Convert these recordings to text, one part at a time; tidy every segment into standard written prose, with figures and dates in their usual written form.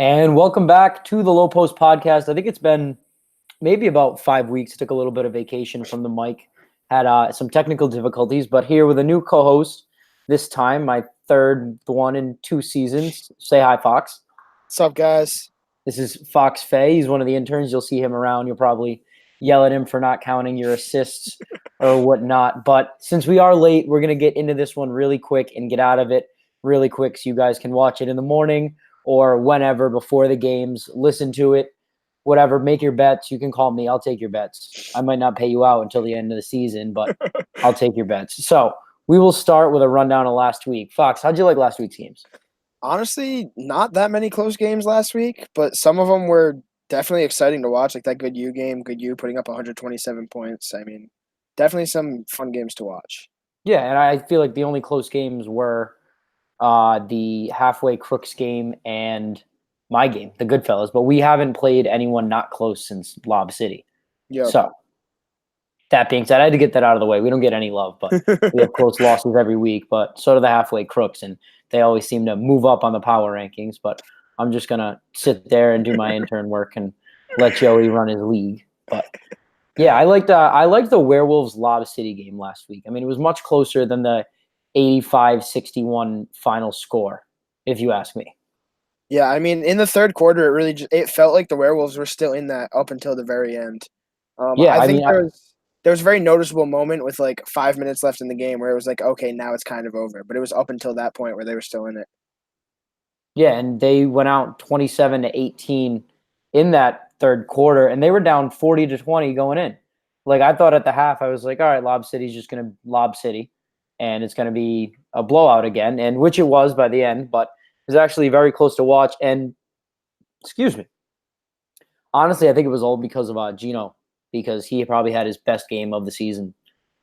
And welcome back to the Low Post Podcast. I think it's been maybe about 5 weeks. Took a little bit of vacation from the mic. Had some technical difficulties, but here with a new co-host this time, my third one in 2 seasons. Say hi, Fox. What's up, guys? This is Fox Fay. He's one of the interns. You'll see him around. You'll probably yell at him for not counting your assists or whatnot. But since we are late, we're going to get into this one really quick and get out of it really quick so you guys can watch it in the morning or whenever before the games. Listen to it, whatever. Make your bets. You can call me. I'll take your bets. I might not pay you out until the end of the season, but I'll take your bets. So we will start with a rundown of last week. Fox, how'd you like last week's games? Honestly, not that many close games last week, but some of them were definitely exciting to watch, like that Good U game, Good U putting up 127 points. I mean, definitely some fun games to watch. Yeah, and I feel like the only close games were the halfway Krusz game and my game, the Goodfellas. But we haven't played anyone not close since Lob City. Yep. So that being said, I had to get that out of the way. We don't get any love, but we have close losses every week. But so do the halfway Crooks, and they always seem to move up on the power rankings. But I'm just gonna sit there and do my intern work and let Joey run his league. But yeah, I liked the Werewolves Lob City game last week. I mean, it was much closer than the 85-61 final score, if you ask me. Yeah, I mean, in the third quarter, it felt like the Werewolves were still in that up until the very end. Yeah, I think there was a very noticeable moment with like 5 minutes left in the game where it was like, okay, now it's kind of over. But it was up until that point where they were still in it. Yeah, and they went out 27-18 in that third quarter, and they were down 40-20 going in. Like, I thought at the half, I was like, all right, Lob City's just going to Lob City, and it's going to be a blowout again, and which it was by the end, but it was actually very close to watch. And, excuse me, honestly, I think it was all because of Gino, because he probably had his best game of the season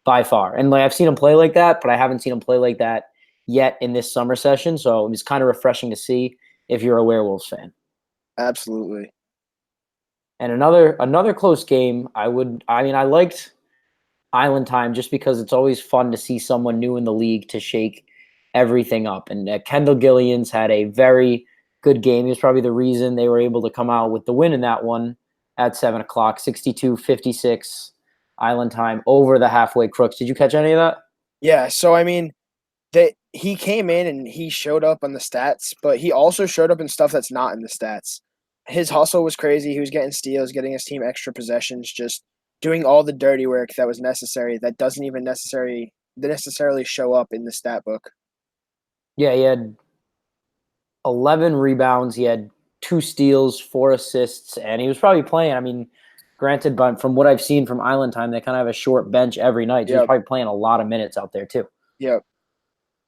by far. And like I've seen him play like that, but I haven't seen him play like that yet in this summer session. So it was kind of refreshing to see if you're a Werewolves fan. Absolutely. And another close game, I liked Island Time just because it's always fun to see someone new in the league to shake everything up. And Kendall Gillians had a very good game. He was probably the reason they were able to come out with the win in that one at 7 o'clock, 62-56 Island Time over the halfway Crooks. Did you catch any of that? Yeah, so I mean, he came in and he showed up on the stats, but he also showed up in stuff that's not in the stats. His hustle was crazy. He was getting steals, getting his team extra possessions, just doing all the dirty work that was necessary that doesn't even necessarily show up in the stat book. Yeah, he had 11 rebounds. He had 2 steals, 4 assists, and he was probably playing. I mean, granted, but from what I've seen from Island Time, they kind of have a short bench every night. So he's probably playing a lot of minutes out there too. Yep.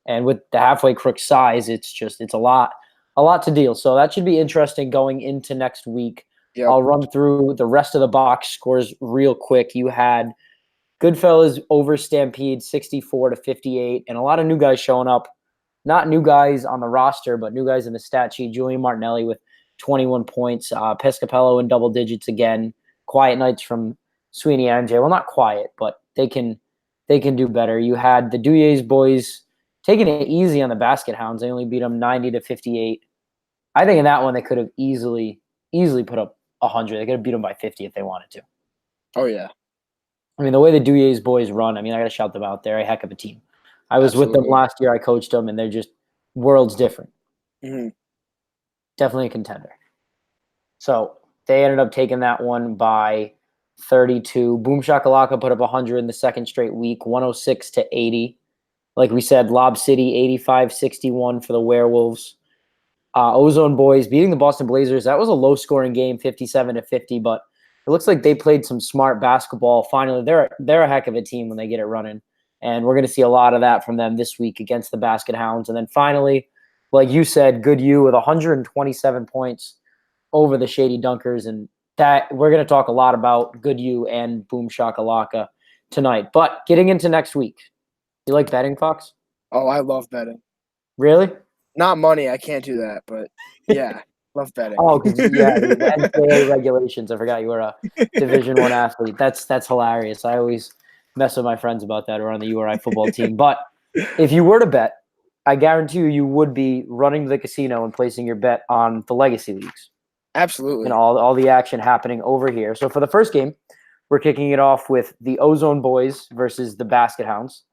And with the halfway crook size, it's a lot to deal. So that should be interesting going into next week. Yep. I'll run through the rest of the box scores real quick. You had Goodfellas over Stampede 64-58, and a lot of new guys showing up. Not new guys on the roster, but new guys in the stat sheet. Julian Martinelli with 21 points. Pescapello in double digits again. Quiet nights from Sweeney and MJ. Well, not quiet, but they can do better. You had the Duyes boys taking it easy on the Basket Hounds. They only beat them 90-58. I think in that one they could have easily put up 100. They could have beat them by 50 if they wanted to. Oh, yeah. I mean, the way the Duyes boys run, I mean, I got to shout them out. They're a heck of a team. I was with them last year. I coached them, and they're just worlds different. Mm-hmm. Definitely a contender. So they ended up taking that one by 32. Boom Shakalaka put up 100 in the second straight week, 106-80. Like we said, Lob City 85-61 for the Werewolves. Ozone Boys beating the Boston Blazers. That was a low-scoring game, 57-50, but it looks like they played some smart basketball. Finally, they're a heck of a team when they get it running, and we're going to see a lot of that from them this week against the Basket Hounds. And then finally, like you said, Good U with 127 points over the Shady Dunkers, and that we're going to talk a lot about Good U and Boom Shakalaka tonight. But getting into next week, you like betting, Fox? Oh, I love betting. Really? Not money. I can't do that, but yeah, love betting. Oh, because the NCAA regulations. I forgot you were a Division I athlete. That's hilarious. I always mess with my friends about that who are on the URI football team. But if you were to bet, I guarantee you would be running to the casino and placing your bet on the legacy leagues Absolutely. and all the action happening over here. So for the first game, we're kicking it off with the Ozone Boys versus the Basket Hounds.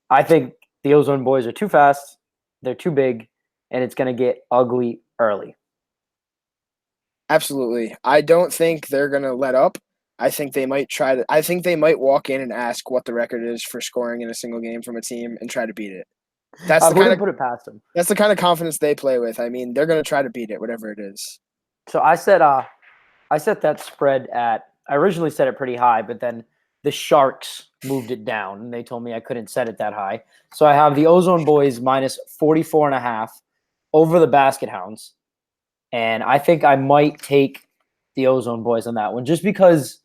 I think the Ozone Boys are too fast, they're too big, and it's going to get ugly early. Absolutely. I don't think they're going to let up. I think they might walk in and ask what the record is for scoring in a single game from a team and try to beat it. I wouldn't put it past them. That's the kind of confidence they play with. I mean, they're going to try to beat it, whatever it is. So I set that spread at, I originally set it pretty high, but then the Sharks moved it down, and they told me I couldn't set it that high. So I have the Ozone Boys minus 44.5 over the Basket Hounds. And I think I might take the Ozone Boys on that one just because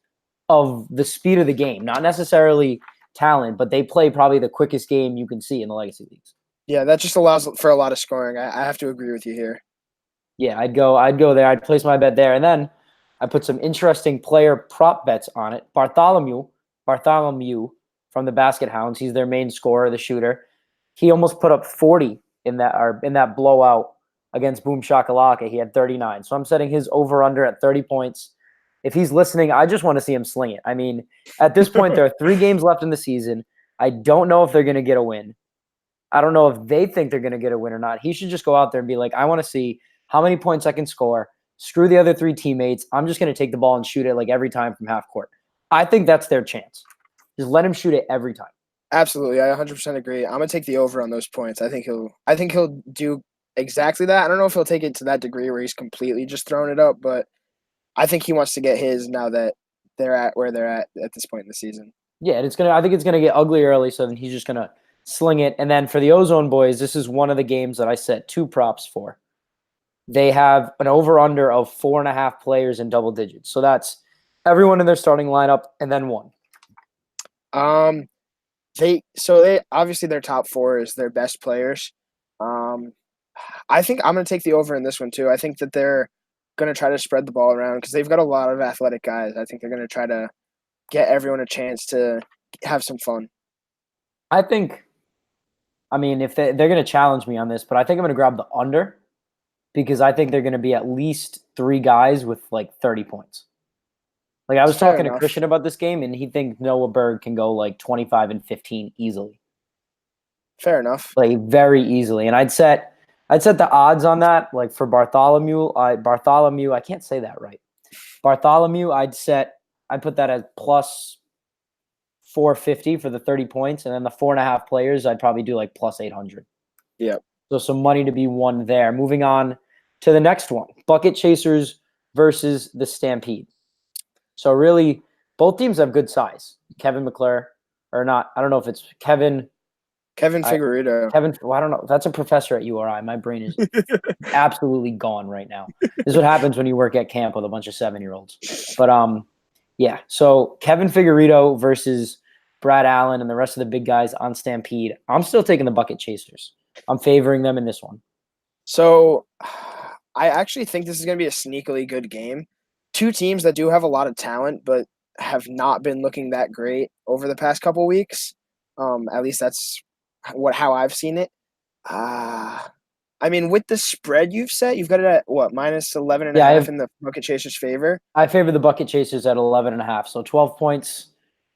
of the speed of the game. Not necessarily talent, but they play probably the quickest game you can see in the legacy leagues. Yeah, that just allows for a lot of scoring. I have to agree with you here. Yeah, I'd go there. I'd place my bet there. And then I put some interesting player prop bets on it. Bartholomew from the Basket Hounds. He's their main scorer, the shooter. He almost put up 40 in that blowout against Boom Shakalaka. He had 39. So I'm setting his over-under at 30 points. If he's listening, I just want to see him sling it. I mean, at this point, there are 3 games left in the season. I don't know if they're going to get a win. I don't know if they think they're going to get a win or not. He should just go out there and be like, I want to see how many points I can score. Screw the other 3 teammates. I'm just going to take the ball and shoot it like every time from half court. I think that's their chance. Just let him shoot it every time. Absolutely. I 100% agree. I'm going to take the over on those points. I think he'll do exactly that. I don't know if he'll take it to that degree where he's completely just throwing it up, but I think he wants to get his now that they're at where they're at this point in the season. Yeah, and I think it's gonna get ugly early, so then he's just gonna sling it. And then for the Ozone Boys, this is one of the games that I set 2 props for. They have an over/under of 4.5 players in double digits. So that's everyone in their starting lineup and then one. They obviously their top 4 is their best players. I think I'm going to take the over in this one too. I think that they're going to try to spread the ball around because they've got a lot of athletic guys. I think they're going to try to get everyone a chance to have some fun. I mean, if they're going to challenge me on this, but I think I'm going to grab the under because I think they're going to be at least 3 guys with like 30 points. Like I was talking to Christian about this game, and he thinks Noah Berg can go like 25 and 15 easily. Fair enough. Like very easily. And I'd set the odds on that, like for Bartholomew, I can't say that right. Bartholomew, I'd put that at plus 450 for the 30 points, and then the 4.5 players, I'd probably do like plus 800. Yep. So some money to be won there. Moving on to the next one, Bucket Chasers versus the Stampede. So really, both teams have good size. Kevin McClure, or not, I don't know if it's Kevin Figueredo. I don't know. That's a professor at URI. My brain is absolutely gone right now. This is what happens when you work at camp with a bunch of 7-year-olds. But yeah. So Kevin Figueredo versus Brad Allen and the rest of the big guys on Stampede. I'm still taking the Bucket Chasers. I'm favoring them in this one. So I actually think this is going to be a sneakily good game. 2 teams that do have a lot of talent, but have not been looking that great over the past couple weeks. At least that's how I've seen it. I mean, with the spread you've set, you've got it at what, minus 11.5 in the Bucket Chasers' favor? I favor the Bucket Chasers at 11.5, so 12 points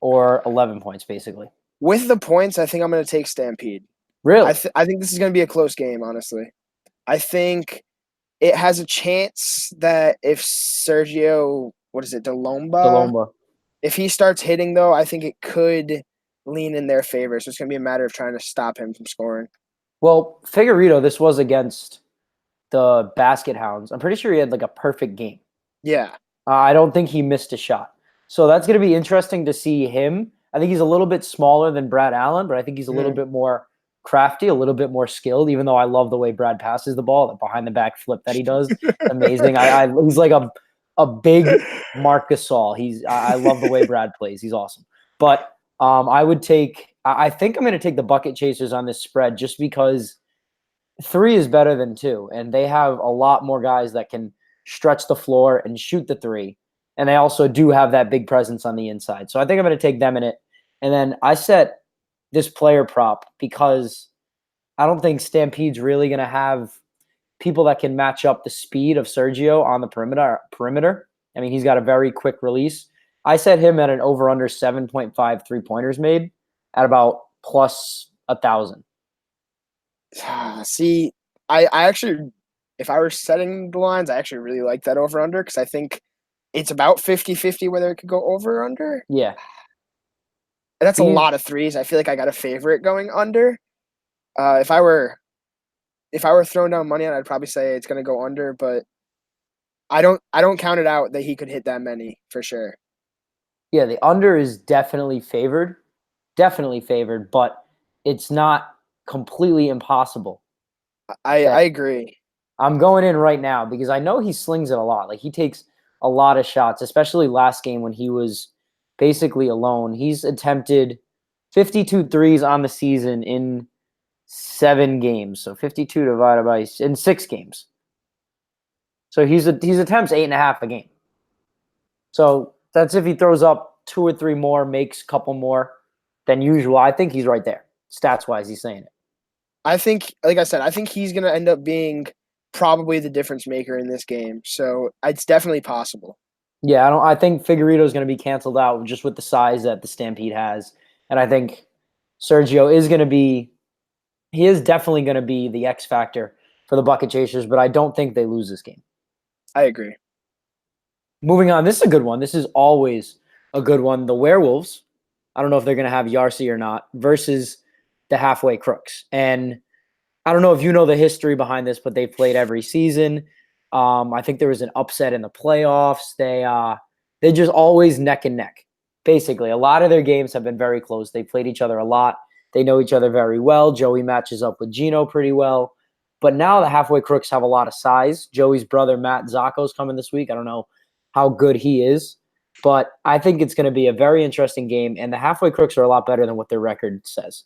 or 11 points, basically. With the points, I think I'm going to take Stampede. Really? I think this is going to be a close game, honestly. I think it has a chance that if Sergio, Delomba, if he starts hitting, though, I think it could lean in their favor. So it's going to be a matter of trying to stop him from scoring. Well, Figueredo, this was against the Basket Hounds. I'm pretty sure he had like a perfect game. Yeah. I don't think he missed a shot. So that's going to be interesting to see him. I think he's a little bit smaller than Brad Allen, but I think he's a little bit more crafty, a little bit more skilled, even though I love the way Brad passes the ball, the behind the back flip that he does. Amazing. He's like a big Marc Gasol. I love the way Brad plays. He's awesome. But I think I'm going to take the Bucket Chasers on this spread just because 3 is better than 2, and they have a lot more guys that can stretch the floor and shoot the 3. And they also do have that big presence on the inside. So I think I'm going to take them in it. And then I set this player prop because I don't think Stampede's really going to have people that can match up the speed of Sergio on the perimeter. I mean, he's got a very quick release. I set him at an over-under 7.5 3-pointers made at about plus 1,000. See, I actually, if I were setting the lines, I actually really like that over-under because I think it's about 50-50 whether it could go over or under. Yeah. That's a lot of threes. I feel like I got a favorite going under. If I were throwing down money on it, I'd probably say it's going to go under, but I don't count it out that he could hit that many for sure. Yeah, the under is definitely favored, but it's not completely impossible. I agree. I'm going in right now because I know he slings it a lot. Like he takes a lot of shots, especially last game when he was basically alone. He's attempted 52 threes on the season in 7 games. So 52 divided by in 6 games. So he's attempts 8.5 a game. So that's if he throws up 2 or 3 more, makes a couple more than usual. I think he's right there. Stats wise, he's saying it. I think, like I said, I think he's going to end up being probably the difference maker in this game. So it's definitely possible. Yeah, I think Figueiredo is going to be canceled out just with the size that the Stampede has. And I think Sergio is going to be – he is definitely going to be the X factor for the Bucket Chasers, but I don't think they lose this game. I agree. Moving on, this is a good one. This is always a good one. The Werewolves, I don't know if they're going to have Yarcy or not, versus the Halfway Crooks. And I don't know if you know the history behind this, but they've played every season. I think there was an upset in the playoffs. They just always neck and neck. Basically, a lot of their games have been very close. They played each other a lot. They know each other very well. Joey matches up with Gino pretty well. But now the Halfway Crooks have a lot of size. Joey's brother, Matt Zacco's coming this week. I don't know how good he is. But I think it's going to be a very interesting game. And the Halfway Crooks are a lot better than what their record says.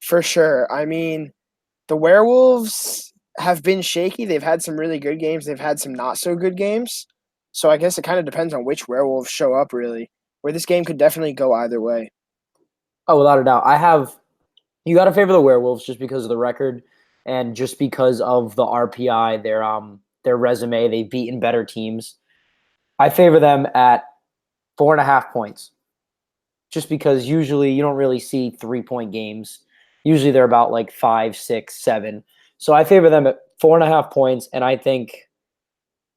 For sure. I mean, the Werewolves have been shaky. They've had some really good games. They've had some not so good games. So I guess it kind of depends on which Werewolves show up, really, where this game could definitely go either way. Oh, without a doubt. You got to favor the Werewolves just because of the record and just because of the RPI, their resume. They've beaten better teams. I favor them at 4.5 points just because usually you don't really see 3-point games. Usually they're about like 5, 6, 7. So I favor them at 4.5 points, and I think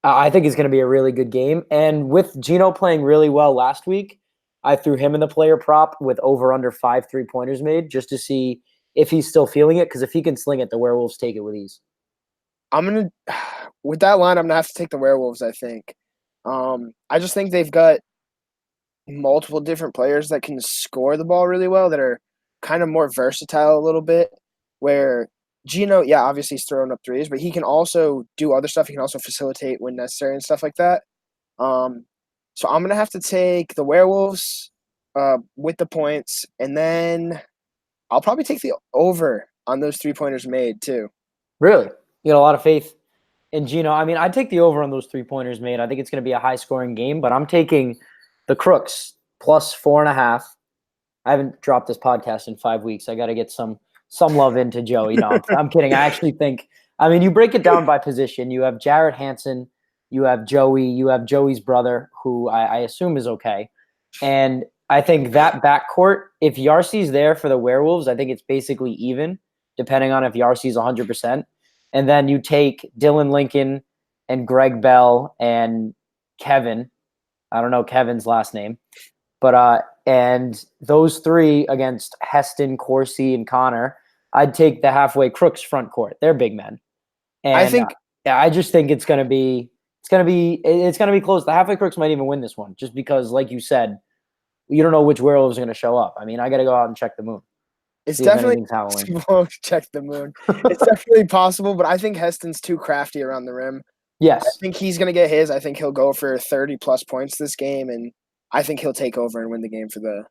it's going to be a really good game. And with Gino playing really well last week, I threw him in the player prop with over under 5 3-pointers made just to see if he's still feeling it. Because if he can sling it, the Werewolves take it with ease. With that line, I'm gonna have to take the Werewolves. I think. I just think they've got multiple different players that can score the ball really well, that are kind of more versatile a little bit. Where Gino, yeah, obviously he's throwing up threes, but he can also do other stuff. He can also facilitate when necessary and stuff like that. So I'm going to have to take the Werewolves with the points, and then I'll probably take the over on those 3-pointers made too. Really? You got a lot of faith in Gino. I mean, I'd take the over on those 3-pointers made. I think it's going to be a high-scoring game, but I'm taking the Crooks plus 4.5. I haven't dropped this podcast in 5 weeks. I got to get some love into Joey. No, I'm kidding. I actually think – I mean, you break it down by position. You have Jarrett Hansen – you have Joey. You have Joey's brother, who I assume is okay. And I think that backcourt, if Yarcy's there for the Werewolves, I think it's basically even, depending on if Yarcy's 100%. And then you take Dylan Lincoln and Greg Bell and Kevin. I don't know Kevin's last name. But and those 3 against Heston, Corsi, and Connor, I'd take the Halfway Crooks front court. They're big men. And I just think it's going to be close. The Halfway Crooks might even win this one just because, like you said, you don't know which Werewolves are going to show up. I mean, I got to go out and check the moon. It's definitely possible. Check the moon. It's definitely possible, but I think Heston's too crafty around the rim. Yes. I think he's going to get his. I think he'll go for 30-plus points this game, and I think he'll take over and win the game for the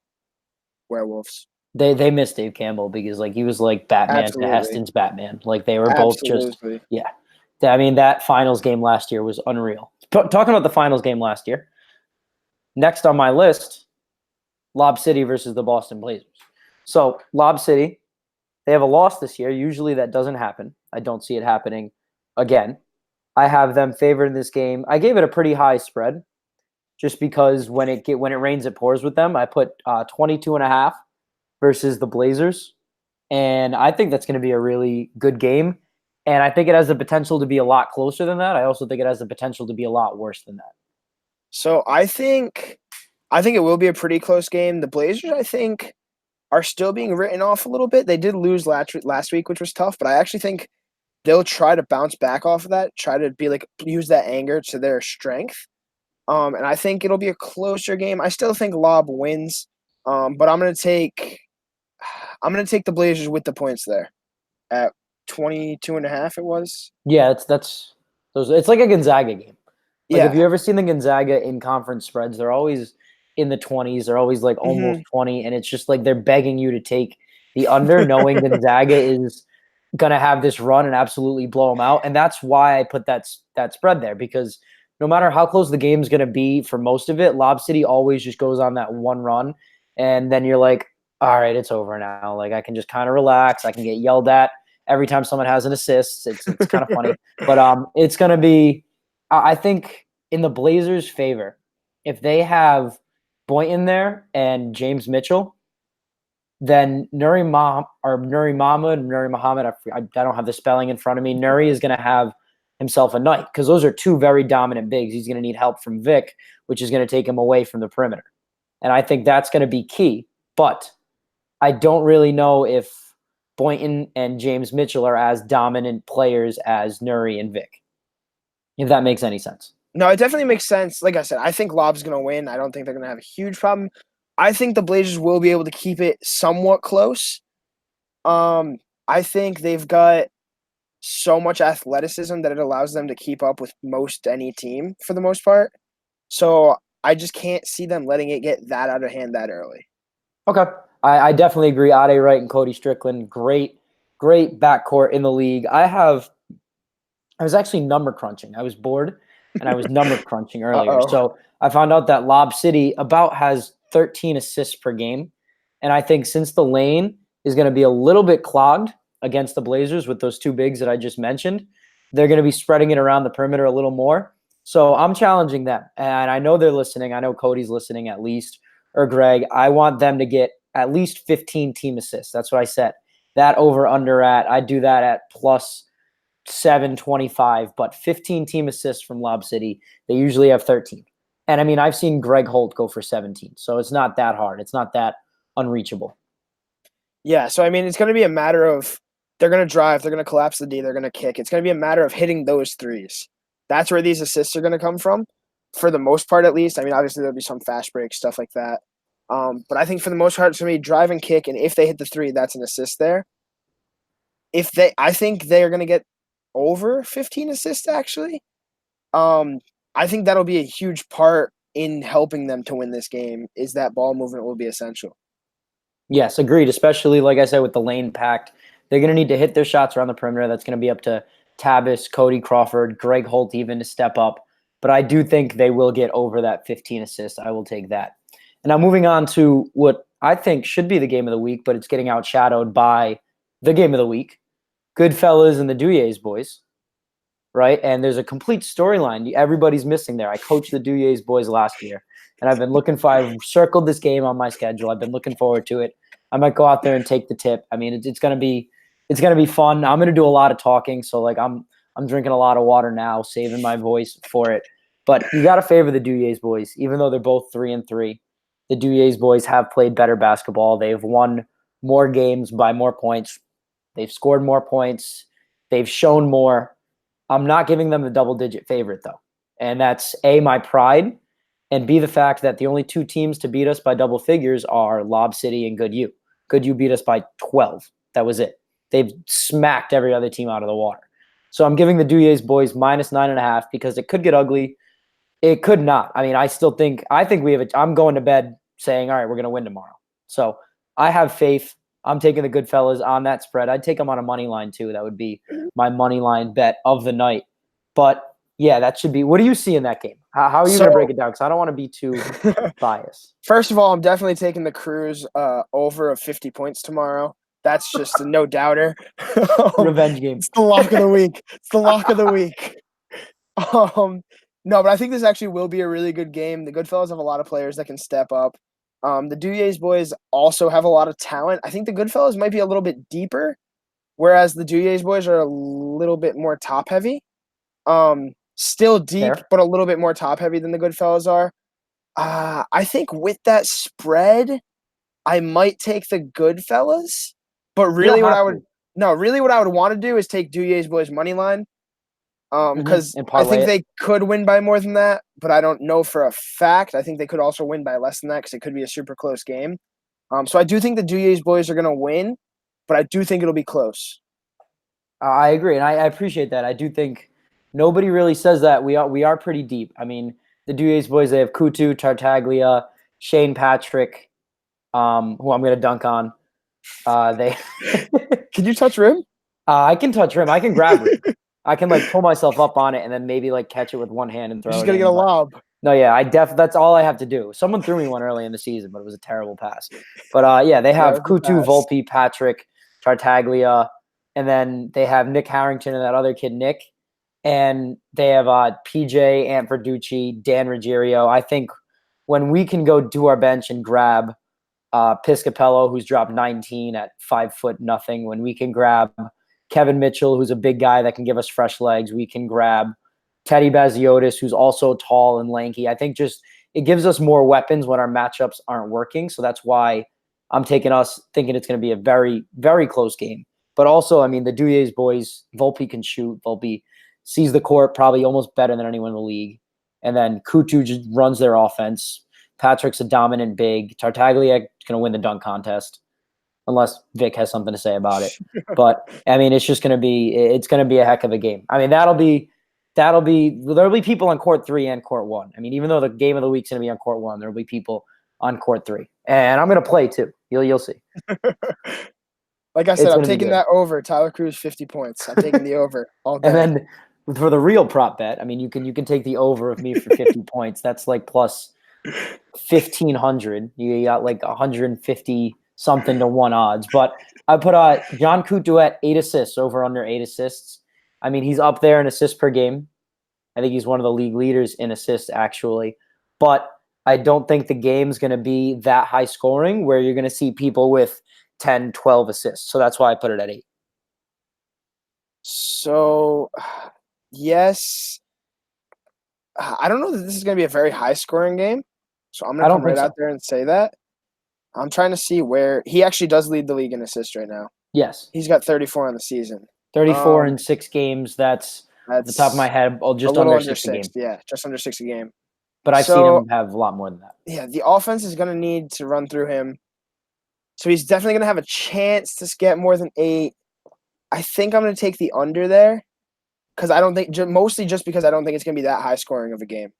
Werewolves. They missed Dave Campbell because he was like Batman to Heston's Batman. Like they were both just – yeah. I mean, that finals game last year was unreal. Talking about the finals game last year, next on my list, Lob City versus the Boston Blazers. So Lob City, They have a loss this year. Usually that doesn't happen. I don't see it happening again. I have them favored in this game. I gave it a pretty high spread just because when it rains, it pours with them. I put 22.5 versus the Blazers. And I think that's going to be a really good game. And I think it has the potential to be a lot closer than that. I also think it has the potential to be a lot worse than that. So I think it will be a pretty close game. The Blazers, I think, are still being written off a little bit. They did lose last week, which was tough, but I actually think they'll try to bounce back off of that, try to be like use that anger to their strength. And I think it'll be a closer game. I still think Lob wins, but I'm gonna take the Blazers with the points there at 22.5. It was. Yeah, that's those. It's like a Gonzaga game. Like, Yeah. have you ever seen the Gonzaga in conference spreads? They're always in the 20s. They're always like almost 20, and it's just like they're begging you to take the under, knowing Gonzaga is gonna have this run and absolutely blow them out. And that's why I put that spread there, because no matter how close the game's gonna be for most of it, Lob City always just goes on that one run, and then you're like, all right, it's over now. Like, I can just kind of relax. I can get yelled at every time someone has an assist. It's kind of funny, but it's gonna be. I think in the Blazers' favor, if they have Boynton there and James Mitchell, then Nuri Muhammad, I don't have the spelling in front of me. Nuri is going to have himself a night because those are two very dominant bigs. He's going to need help from Vic, which is going to take him away from the perimeter. And I think that's going to be key. But I don't really know if Boynton and James Mitchell are as dominant players as Nuri and Vic, if that makes any sense. No, it definitely makes sense. Like I said, I think Lob's going to win. I don't think they're going to have a huge problem. I think the Blazers will be able to keep it somewhat close. I think they've got so much athleticism that it allows them to keep up with most any team for the most part. So I just can't see them letting it get that out of hand that early. Okay. I definitely agree. Ade Wright and Cody Strickland, great backcourt in the league. I was actually number crunching. I was bored and I was number crunching earlier. So I found out that Lob City about has 13 assists per game. And I think since the lane is going to be a little bit clogged against the Blazers with those two bigs that I just mentioned, they're going to be spreading it around the perimeter a little more. So I'm challenging them. And I know they're listening. I know Cody's listening at least, or Greg. I want them to get at least 15 team assists. That's what I said. That over under I do that at plus 725, but 15 team assists from Lob City. They usually have 13. And I mean, I've seen Greg Holt go for 17. So it's not that hard. It's not that unreachable. Yeah. So, I mean, it's going to be a matter of they're going to drive, they're going to collapse the D, they're going to kick. It's going to be a matter of hitting those threes. That's where these assists are going to come from, for the most part, at least. I mean, obviously, there'll be some fast break, stuff like that. But I think for the most part, it's going to be drive and kick. And if they hit the three, that's an assist there. I think they're going to get over 15 assists, actually. I think that'll be a huge part in helping them to win this game, is that ball movement will be essential. Yes, agreed, especially, like I said, with the lane packed. They're going to need to hit their shots around the perimeter. That's going to be up to Tabbas, Cody Crawford, Greg Holt even to step up. But I do think they will get over that 15 assists. I will take that. And now moving on to what I think should be the game of the week, but it's getting outshadowed by the game of the week. Goodfellas and the Duyes boys, right? And there's a complete storyline everybody's missing there. I coached the Duyes boys last year, and I've circled this game on my schedule. I've been looking forward to it. I might go out there and take the tip. I mean, it's gonna be fun. I'm gonna do a lot of talking, so like I'm drinking a lot of water now, saving my voice for it. But you got to favor the Duyes boys, even though they're both 3-3. The Duyes boys have played better basketball. They've won more games by more points. They've scored more points. They've shown more. I'm not giving them the double-digit favorite, though. And that's, A, my pride, and B, the fact that the only two teams to beat us by double figures are Lob City and Good U. Good U beat us by 12. That was it. They've smacked every other team out of the water. So I'm giving the Duyes boys -9.5 because it could get ugly. It could not. I mean, I think we have I'm going to bed saying, all right, we're going to win tomorrow. So I have faith. I'm taking the Goodfellas on that spread. I'd take them on a money line too. That would be my money line bet of the night. But yeah, that should be. What do you see in that game? How are you going to break it down? Because I don't want to be too biased. First of all, I'm definitely taking the Krusz over of 50 points tomorrow. That's just a no doubter. Revenge game. It's the lock of the week. It's the lock of the week. No, but I think this actually will be a really good game. The Goodfellas have a lot of players that can step up. The Duyes boys also have a lot of talent. I think the Goodfellas might be a little bit deeper, whereas the Duyes boys are a little bit more top heavy. Still deep, Fair. but a little bit more top heavy than the Goodfellas are. I think with that spread, I might take the Goodfellas. But You don't really, have to. really, what I would want to do is take Duyes boys money line. Because And I parlay think it. they could win by more than that, but I don't know for a fact. I think they could also win by less than that because it could be a super close game. So I do think the Duyes boys are going to win, but I do think it'll be close. I agree, and I appreciate that. I do think nobody really says that. We are pretty deep. I mean, the Duyes boys, they have Kutu, Tartaglia, Shane Patrick, who I'm going to dunk on. They Can you touch rim? I can touch rim. I can grab rim. I can like pull myself up on it and then maybe like catch it with one hand and You're throw just it going to get in. a But lob. no, yeah, that's all I have to do. Someone threw me one early in the season, but it was a terrible pass. But yeah, they Yeah, have it was a Kutu, pass. Volpe, Patrick, Tartaglia, and then they have Nick Harrington and that other kid Nick, and they have PJ, Ant Verducci, Dan Ruggiero. I think when we can go do our bench and grab Piscopello, who's dropped 19 at 5 foot nothing, when we can grab Kevin Mitchell, who's a big guy that can give us fresh legs, we can grab Teddy Baziotis, who's also tall and lanky. I think just it gives us more weapons when our matchups aren't working. So that's why I'm taking us thinking it's going to be a very, very close game. But also, I mean, the Duyes boys, Volpe can shoot. Volpe sees the court probably almost better than anyone in the league. And then Kutu just runs their offense. Patrick's a dominant big. Tartaglia is going to win the dunk contest unless Vic has something to say about it. But I mean, it's going to be a heck of a game. I mean, there'll be people on court 3 and court 1. I mean, even though the game of the week's going to be on court 1, there'll be people on court 3, and I'm going to play too. You'll see. Like I said, It's I'm going to be taking good. that over. Tyler Krusz 50 points. I'm taking the over all day. And then for the real prop bet, I mean, you can take the over of me for 50 points. That's like plus 1,500. You got like 150 something to 1 odds. But I put John Kutu at 8 assists, over under 8 assists. I mean, he's up there in assists per game. I think he's one of the league leaders in assists, actually. But I don't think the game's going to be that high scoring where you're going to see people with 10, 12 assists. So that's why I put it at 8. So, yes. I don't know that this is going to be a very high scoring game. So I'm going I to don't come right think so. out there and say that. I'm trying to see where he actually does lead the league in assists right now. Yes. He's got 34 on the season. 34 in 6 games. That's off the top of my head, just a little under under 6 a game. Yeah, just under 6 a game. But I've seen him have a lot more than that. Yeah, the offense is going to need to run through him. So he's definitely going to have a chance to get more than 8. I think I'm going to take the under there because I don't think mostly just because I don't think it's going to be that high scoring of a game.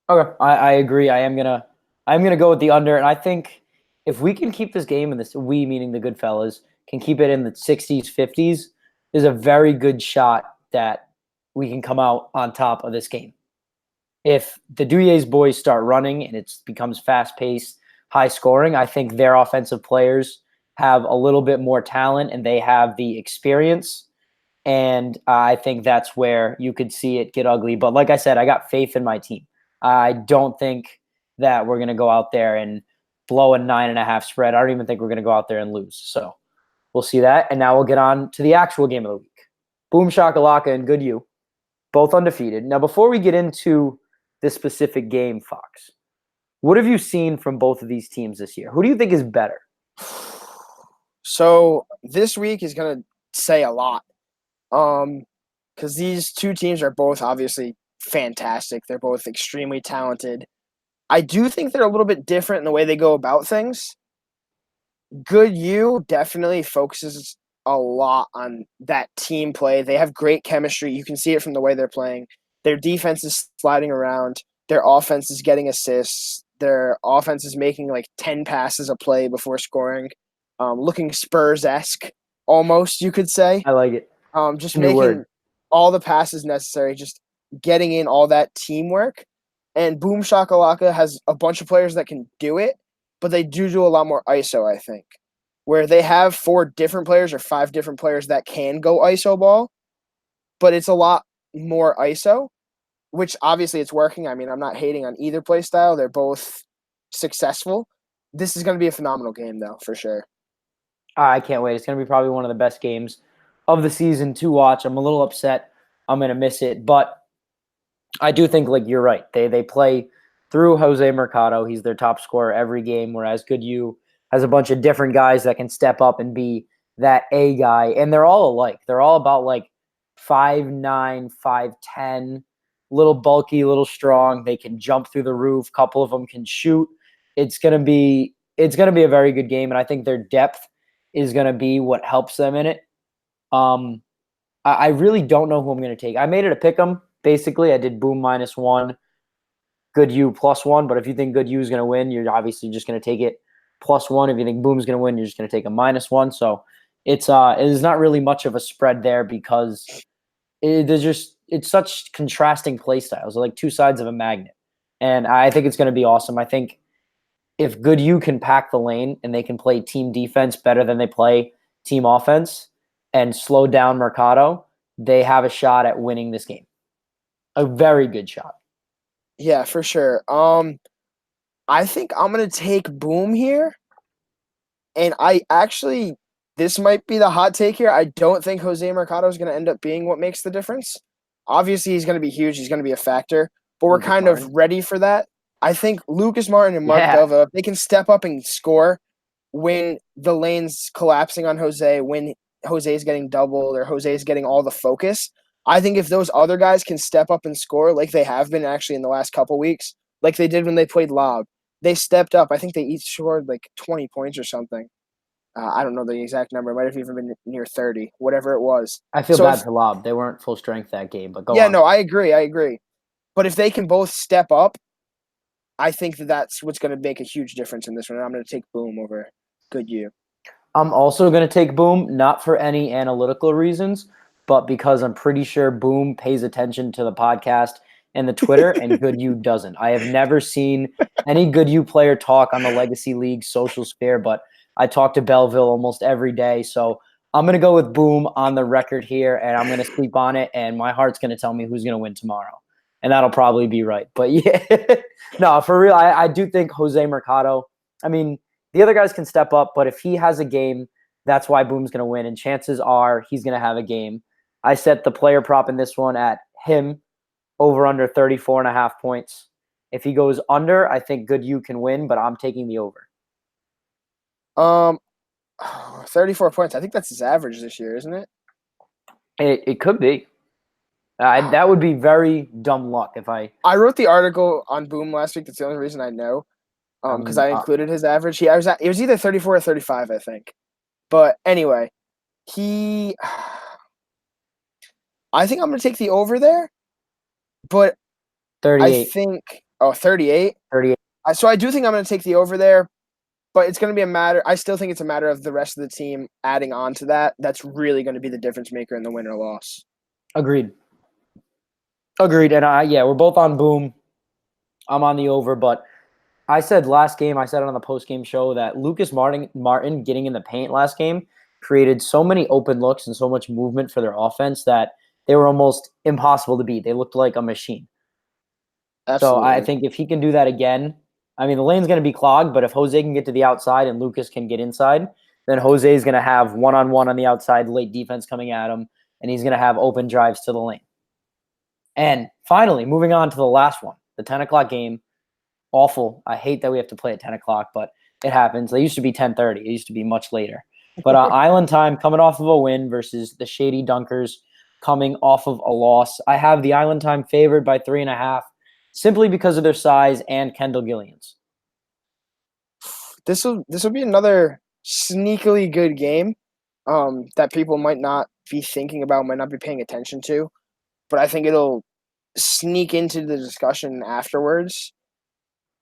Okay, I agree. I'm gonna go with the under, and I think if we can keep this game in this, we meaning the Goodfellas, can keep it in the 60s, 50s, there's a very good shot that we can come out on top of this game. If the Duyes boys start running and it becomes fast paced, high scoring, I think their offensive players have a little bit more talent and they have the experience. And I think that's where you could see it get ugly. But like I said, I got faith in my team. I don't think that we're going to go out there and blow a 9.5 spread. I don't even think we're going to go out there and lose. So we'll see that. And now we'll get on to the actual game of the week. Boom Shakalaka and Good U, both undefeated. Now, before we get into this specific game, Fox, what have you seen from both of these teams this year? Who do you think is better? So this week is going to say a lot. Because these two teams are both obviously fantastic. They're both extremely talented. I do think they're a little bit different in the way they go about things. Good U definitely focuses a lot on that team play. They have great chemistry. You can see it from the way they're playing. Their defense is sliding around. Their offense is getting assists. Their offense is making like 10 passes a play before scoring. Looking Spurs-esque, almost, you could say. I like it. Just making all the passes necessary, just getting in all that teamwork. And Boom Shakalaka has a bunch of players that can do it, but they do a lot more ISO, I think. where they have 4 different players or 5 different players that can go ISO ball, but it's a lot more ISO, which obviously it's working. I mean, I'm not hating on either play style. They're both successful. This is going to be a phenomenal game, though, for sure. I can't wait. It's going to be probably one of the best games of the season to watch. I'm a little upset I'm going to miss it, but I do think, like, you're right. They play through Jose Mercado. He's their top scorer every game, whereas Goodhue has a bunch of different guys that can step up and be that A guy, and they're all alike. They're all about, like, 5'9", 5'10", little bulky, little strong. They can jump through the roof. A couple of them can shoot. It's gonna be a very good game, and I think their depth is gonna be what helps them in it. I really don't know who I'm gonna take. I made it a pick 'em. Basically, I did Boom -1, Goodhue +1. But if you think Goodhue is gonna win, you're obviously just gonna take it +1. If you think Boom's gonna win, you're just gonna take a -1. So it is not really much of a spread there because it's such contrasting play styles. They're like two sides of a magnet, and I think it's going to be awesome. I think if Goodhue can pack the lane and they can play team defense better than they play team offense and slow down Mercado, they have a shot at winning this game. A very good shot. Yeah, for sure. I think I'm going to take Boom here. And this might be the hot take here. I don't think Jose Mercado is going to end up being what makes the difference. Obviously, he's going to be huge. He's going to be a factor. But we're kind of ready for that. I think Lucas Martin and Mark Delva, if they can step up and score when the lane's collapsing on Jose, when Jose's getting doubled or Jose's getting all the focus, I think if those other guys can step up and score like they have been actually in the last couple weeks, like they did when they played Lob, they stepped up. I think they each scored like 20 points or something. I don't know the exact number. It might have even been near 30, whatever it was. I feel bad for Lob. They weren't full strength that game, but go on. Yeah, no, I agree. But if they can both step up, I think that's what's going to make a huge difference in this one. And I'm going to take Boom over Goodhue. I'm also going to take Boom, not for any analytical reasons, but because I'm pretty sure Boom pays attention to the podcast and the Twitter, and Goodhue doesn't. I have never seen any Goodhue player talk on the Legacy League social sphere, but I talk to Belleville almost every day. So I'm going to go with Boom on the record here, and I'm going to sleep on it, and my heart's going to tell me who's going to win tomorrow. And that'll probably be right. But yeah, no, for real, I do think Jose Mercado, I mean, the other guys can step up, but if he has a game, that's why Boom's going to win. And chances are he's going to have a game. I set the player prop in this one at him over under 34.5 points. If he goes under, I think Goodhue can win, but I'm taking the over. 34 points. I think that's his average this year, isn't it? It could be. That would be very dumb luck if I wrote the article on Boom last week. That's the only reason I know. Because I included his average. It was either 34 or 35, I think. But anyway, I think I'm going to take the over there. But 38. I think 38. 38. So I do think I'm going to take the over there. But it's going to be a matter. I still think it's a matter of the rest of the team adding on to that. That's really going to be the difference maker in the win or loss. Agreed. And we're both on Boom. I'm on the over, but I said last game, I said on the post-game show that Lucas Martin getting in the paint last game created so many open looks and so much movement for their offense that they were almost impossible to beat. They looked like a machine. Absolutely. So I think if he can do that again, I mean, the lane's going to be clogged, but if Jose can get to the outside and Lucas can get inside, then Jose is going to have one-on-one on the outside, late defense coming at him, and he's going to have open drives to the lane. And finally, moving on to the last one, the 10 o'clock game. Awful. I hate that we have to play at 10 o'clock, but it happens. They used to be 10:30. It used to be much later. But Island Time coming off of a win versus the Shady Dunkers coming off of a loss. I have the Island Time favored by 3.5 simply because of their size and Kendall Gillians. This will be another sneakily good game that people might not be thinking about, might not be paying attention to. But I think it'll sneak into the discussion afterwards.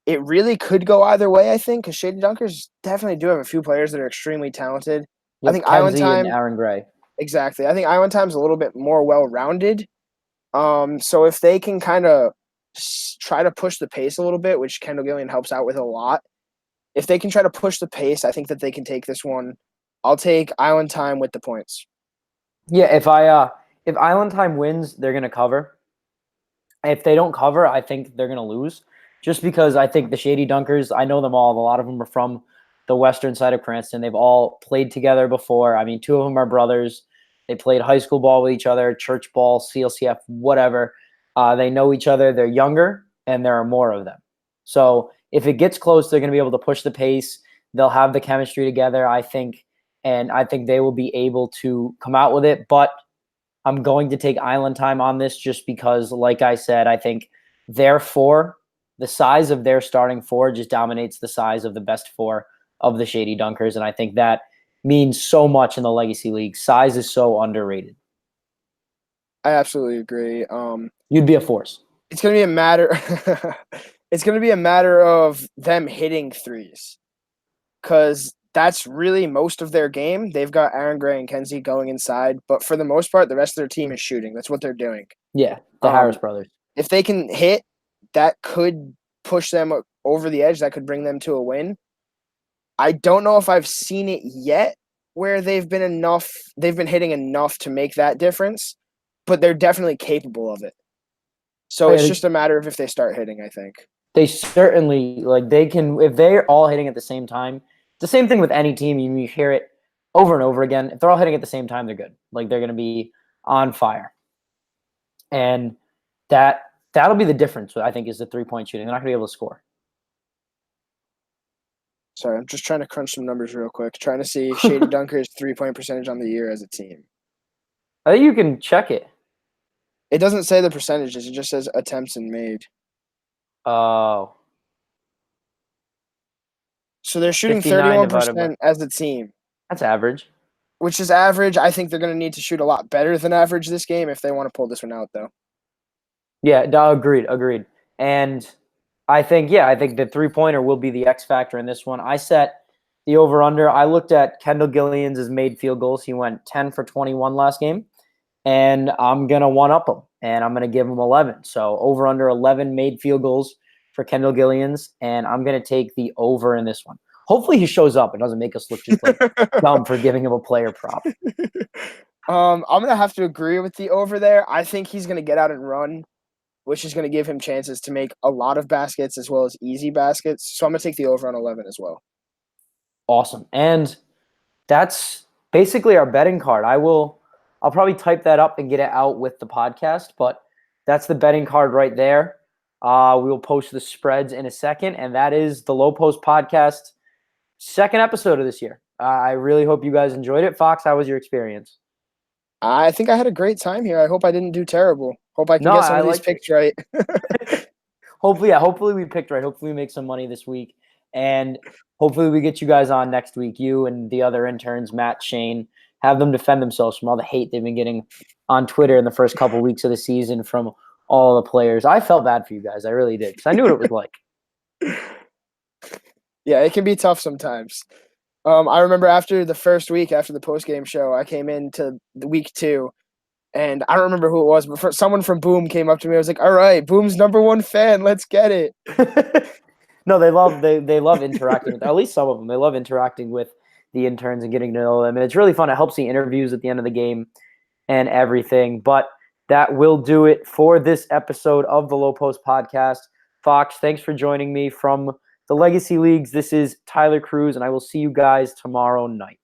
It really could go either way, I think, because Shady Dunkers definitely do have a few players that are extremely talented. Yep, I think Kenzie Island Time and Aaron Gray. Exactly. I think Island Time's a little bit more well-rounded. So if they can kind of try to push the pace a little bit, which Kendall Gillian helps out with a lot, if they can try to push the pace, I think that they can take this one I'll take Island Time with the points. Yeah, if Island Time wins, they're gonna cover. If they don't cover, I think they're gonna lose. Just because I think the Shady Dunkers, I know them all. A lot of them are from the western side of Cranston. They've all played together before. I mean, two of them are brothers. They played high school ball with each other, church ball, CLCF, whatever. They know each other. They're younger, and there are more of them. So if it gets close, they're going to be able to push the pace. They'll have the chemistry together, I think, and I think they will be able to come out with it. But I'm going to take Island Time on this just because, like I said, I think their four, the size of their starting four just dominates the size of the best four of the Shady Dunkers. And I think that means so much in the Legacy League. Size is so underrated. I absolutely agree. You'd be a force. It's going to be a matter. It's going to be a matter of them hitting threes, because that's really most of their game. They've got Aaron Gray and Kenzie going inside, but for the most part, the rest of their team is shooting. That's what they're doing. Yeah, the Harris brothers. If they can hit, that could push them over the edge. That could bring them to a win. I don't know if I've seen it yet where they've been hitting enough to make that difference, but they're definitely capable of it. So it's just a matter of if they start hitting, I think. They certainly, they can, if they're all hitting at the same time. The same thing with any team. You hear it over and over again. If they're all hitting at the same time, they're good. They're going to be on fire. And that'll be the difference, I think, is the three-point shooting. They're not going to be able to score. Sorry, I'm just trying to crunch some numbers real quick, trying to see Shady Dunkers' three-point percentage on the year as a team. I think you can check it. It doesn't say the percentages. It just says attempts and made. Oh. So they're shooting 31% as a team. That's average. Which is average. I think they're going to need to shoot a lot better than average this game if they want to pull this one out, though. Yeah, agreed. And I think the three-pointer will be the X factor in this one. I set the over-under. I looked at Kendall Gillians' made field goals. He went 10 for 21 last game. And I'm going to one-up him, and I'm going to give him 11. So over-under 11 made field goals for Kendall Gillians, and I'm going to take the over in this one. Hopefully he shows up and doesn't make us look just dumb for giving him a player prop. I'm going to have to agree with the over there. I think he's going to get out and run, which is going to give him chances to make a lot of baskets as well as easy baskets. So I'm going to take the over on 11 as well. Awesome. And that's basically our betting card. I'll probably type that up and get it out with the podcast, but that's the betting card right there. We will post the spreads in a second, and that is the Low Post Podcast second episode of this year. I really hope you guys enjoyed it. Fox, how was your experience? I think I had a great time here. I hope I didn't do terrible. Hope I can get some of these picks right. Hopefully we picked right. Hopefully we make some money this week, and hopefully we get you guys on next week, you and the other interns, Matt, Shane. Have them defend themselves from all the hate they've been getting on Twitter in the first couple weeks of the season from all the players. I felt bad for you guys. I really did, because I knew what it was like. Yeah, it can be tough sometimes. I remember after the first week, after the post-game show, I came into the week 2, and I don't remember who it was, but someone from Boom came up to me. I was like, all right, Boom's #1 fan. Let's get it. No, they love interacting with, at least some of them. They love interacting with the interns and getting to know them. And it's really fun. It helps the interviews at the end of the game and everything. But that will do it for this episode of the Low Post Podcast. Fox, thanks for joining me from the Legacy Leagues. This is Tyler Krusz, and I will see you guys tomorrow night.